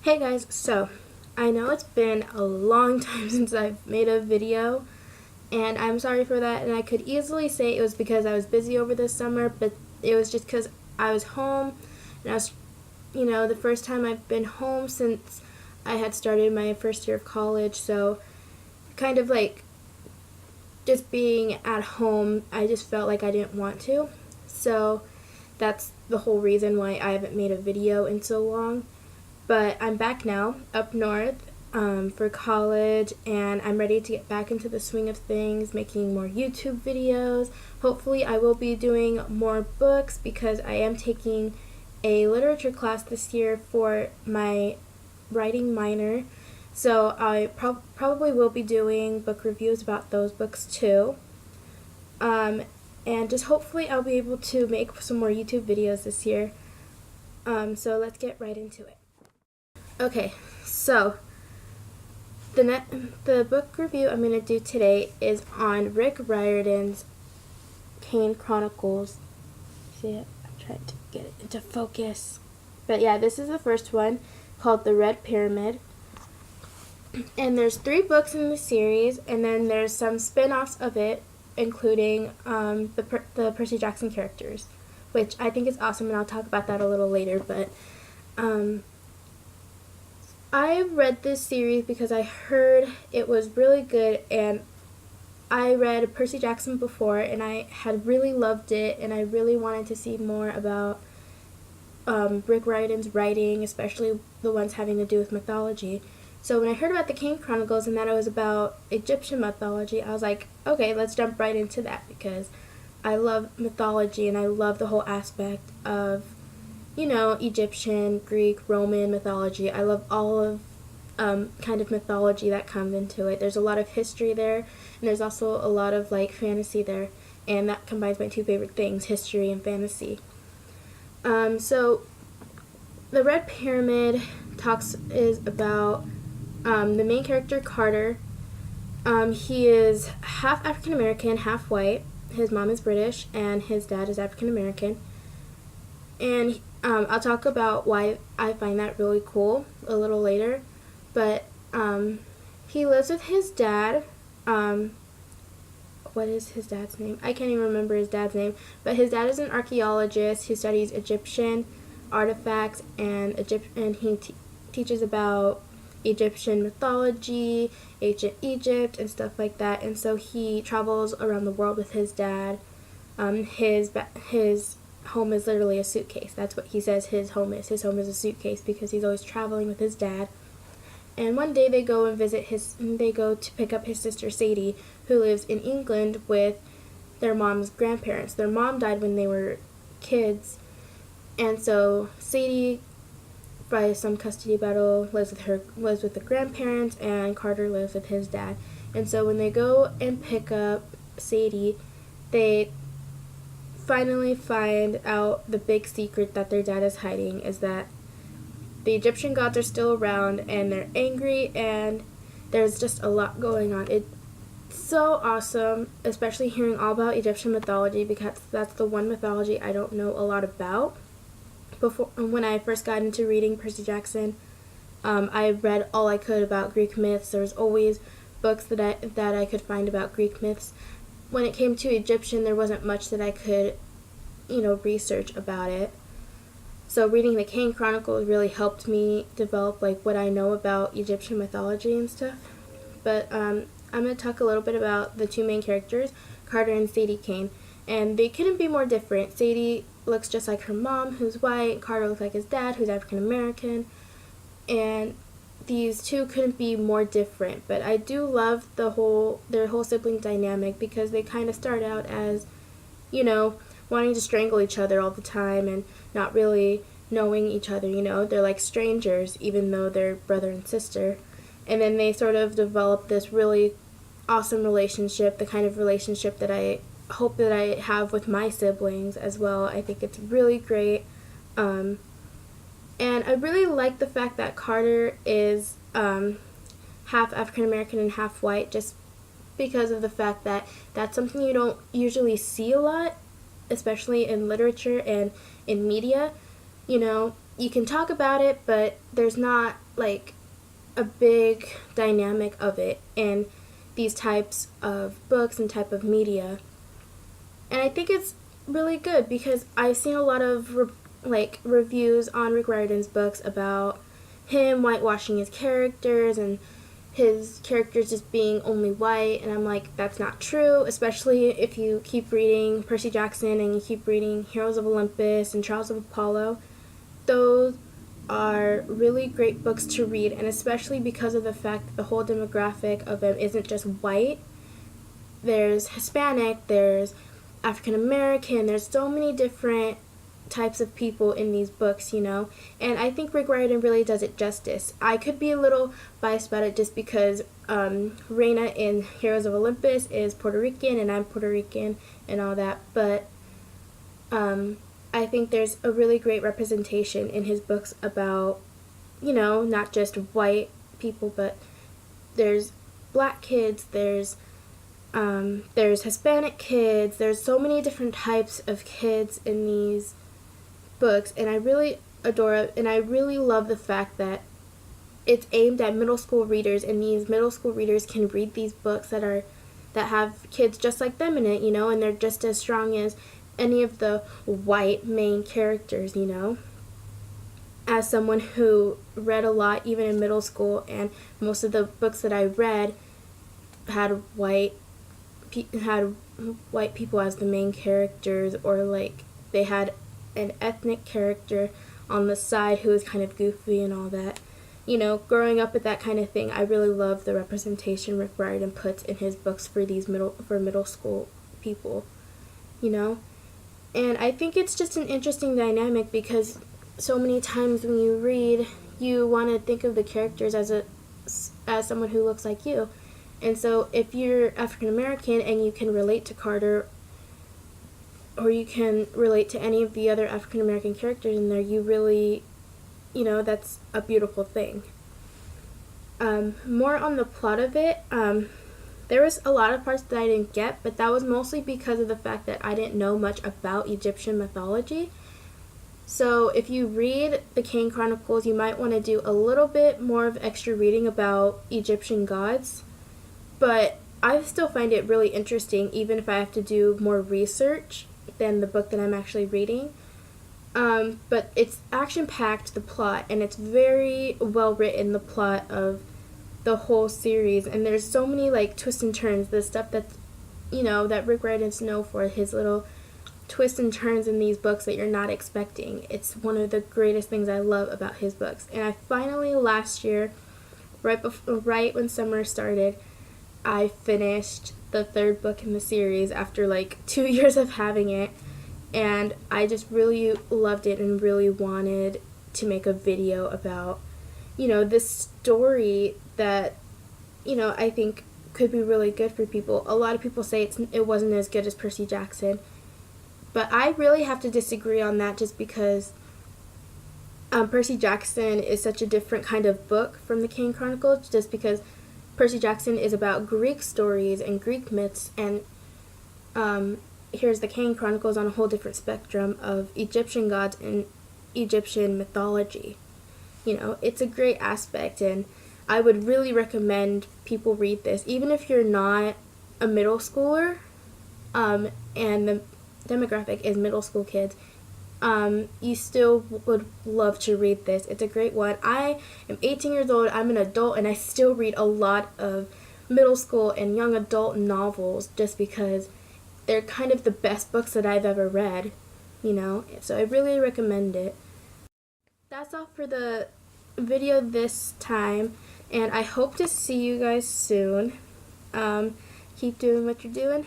Hey guys, so I know it's been a long time since I've made a video, and I'm sorry for that. And I could easily say it was because I was busy over this summer, but it was just because I was home, and I was, the first time I've been home since I had started my first year of college, so kind of like just being at home, I just felt like I didn't want to. So that's the whole reason why I haven't made a video in so long. But I'm back now, up north, for college, and I'm ready to get back into the swing of things, making more YouTube videos. Hopefully, I will be doing more books because I am taking a literature class this year for my writing minor. So I probably will be doing book reviews about those books too. Um, and just hopefully I'll be able to make some more YouTube videos this year. So let's get right into it. Okay, so the book review I'm going to do today is on Rick Riordan's Kane Chronicles. See it? I'm trying to get it into focus. But yeah, this is the first one called The Red Pyramid. And there's 3 books in the series, and then there's some spin-offs of it, including the Percy Jackson characters, which I think is awesome, and I'll talk about that a little later. But I read this series because I heard it was really good, and I read Percy Jackson before, and I had really loved it, and I really wanted to see more about Rick Riordan's writing, especially the ones having to do with mythology. So when I heard about the Kane Chronicles and that it was about Egyptian mythology, I was like, okay, let's jump right into that because I love mythology and I love the whole aspect of, Egyptian, Greek, Roman mythology. I love all of kind of mythology that comes into it. There's a lot of history there, and there's also a lot of fantasy there, and that combines my 2 favorite things, history and fantasy. So the Red Pyramid is about the main character, Carter. He is half African American, half white. His mom is British, and his dad is African American. And I'll talk about why I find that really cool a little later. But he lives with his dad. What is his dad's name? I can't even remember his dad's name. But his dad is an archaeologist who studies Egyptian artifacts, and he teaches about Egyptian mythology, ancient Egypt, and stuff like that. And so he travels around the world with his dad. His home is literally a suitcase. That's what he says his home is. His home is a suitcase because he's always traveling with his dad. And one day they go to pick up his sister Sadie, who lives in England with their mom's grandparents. Their mom died when they were kids, and so Sadie, by some custody battle, lives with the grandparents, and Carter lives with his dad. And so when they go and pick up Sadie, they finally find out the big secret that their dad is hiding is that the Egyptian gods are still around, and they're angry, and there's just a lot going on. It's so awesome, especially hearing all about Egyptian mythology, because that's the one mythology I don't know a lot about. When I first got into reading Percy Jackson, I read all I could about Greek myths. There was always books that I could find about Greek myths. When it came to Egyptian, there wasn't much that I could, research about it. So reading the Kane Chronicles really helped me develop what I know about Egyptian mythology and stuff. But I'm going to talk a little bit about the 2 main characters, Carter and Sadie Kane. And they couldn't be more different. Sadie looks just like her mom, who's white. Carter looks like his dad, who's African American. And these 2 couldn't be more different. But I do love their whole sibling dynamic because they kind of start out as, wanting to strangle each other all the time and not really knowing each other. They're like strangers even though they're brother and sister. And then they sort of develop this really awesome relationship, the kind of relationship that I hope that I have with my siblings as well. I think it's really great. And I really like the fact that Carter is half African American and half white, just because of the fact that that's something you don't usually see a lot, especially in literature and in media. you can talk about it, but there's not like a big dynamic of it in these types of books and type of media. And I think it's really good because I've seen a lot of reviews on Rick Riordan's books about him whitewashing his characters and his characters just being only white, and I'm like, that's not true, especially if you keep reading Percy Jackson and you keep reading Heroes of Olympus and Trials of Apollo. Those are really great books to read, and especially because of the fact that the whole demographic of them isn't just white. There's Hispanic, there's African American, there's so many different types of people in these books, and I think Rick Riordan really does it justice. I could be a little biased about it just because Reina in Heroes of Olympus is Puerto Rican and I'm Puerto Rican and all that, but I think there's a really great representation in his books about, not just white people, but there's black kids, there's Hispanic kids, there's so many different types of kids in these books, and I really adore it, and I really love the fact that it's aimed at middle school readers, and these middle school readers can read these books that have kids just like them in it, and they're just as strong as any of the white main characters, As someone who read a lot even in middle school, and most of the books that I read had white people as the main characters, or like they had an ethnic character on the side who was kind of goofy and all that. Growing up with that kind of thing, I really love the representation Rick Riordan puts in his books for middle school people, And I think it's just an interesting dynamic because so many times when you read, you want to think of the characters as someone who looks like you. And so if you're African American and you can relate to Carter, or you can relate to any of the other African American characters in there, you really, that's a beautiful thing. More on the plot of it, there was a lot of parts that I didn't get, but that was mostly because of the fact that I didn't know much about Egyptian mythology. So if you read the Kane Chronicles, you might want to do a little bit more of extra reading about Egyptian gods. But I still find it really interesting, even if I have to do more research than the book that I'm actually reading. But it's action-packed, the plot, and it's very well written, the plot of the whole series. And there's so many twists and turns, the stuff that that Rick Riordan's known for, his little twists and turns in these books that you're not expecting. It's one of the greatest things I love about his books. And I finally last year, right when summer started, I finished the third book in the series after 2 years of having it, and I just really loved it and really wanted to make a video about, this story that, I think could be really good for people. A lot of people say it wasn't as good as Percy Jackson, but I really have to disagree on that just because Percy Jackson is such a different kind of book from the Kane Chronicles, just because Percy Jackson is about Greek stories and Greek myths, and here's the Kane Chronicles on a whole different spectrum of Egyptian gods and Egyptian mythology. It's a great aspect, and I would really recommend people read this, even if you're not a middle schooler, and the demographic is middle school kids. You still would love to read this. It's a great one. I am 18 years old. I'm an adult, and I still read a lot of middle school and young adult novels just because they're kind of the best books that I've ever read, So I really recommend it. That's all for the video this time, and I hope to see you guys soon. Keep doing what you're doing.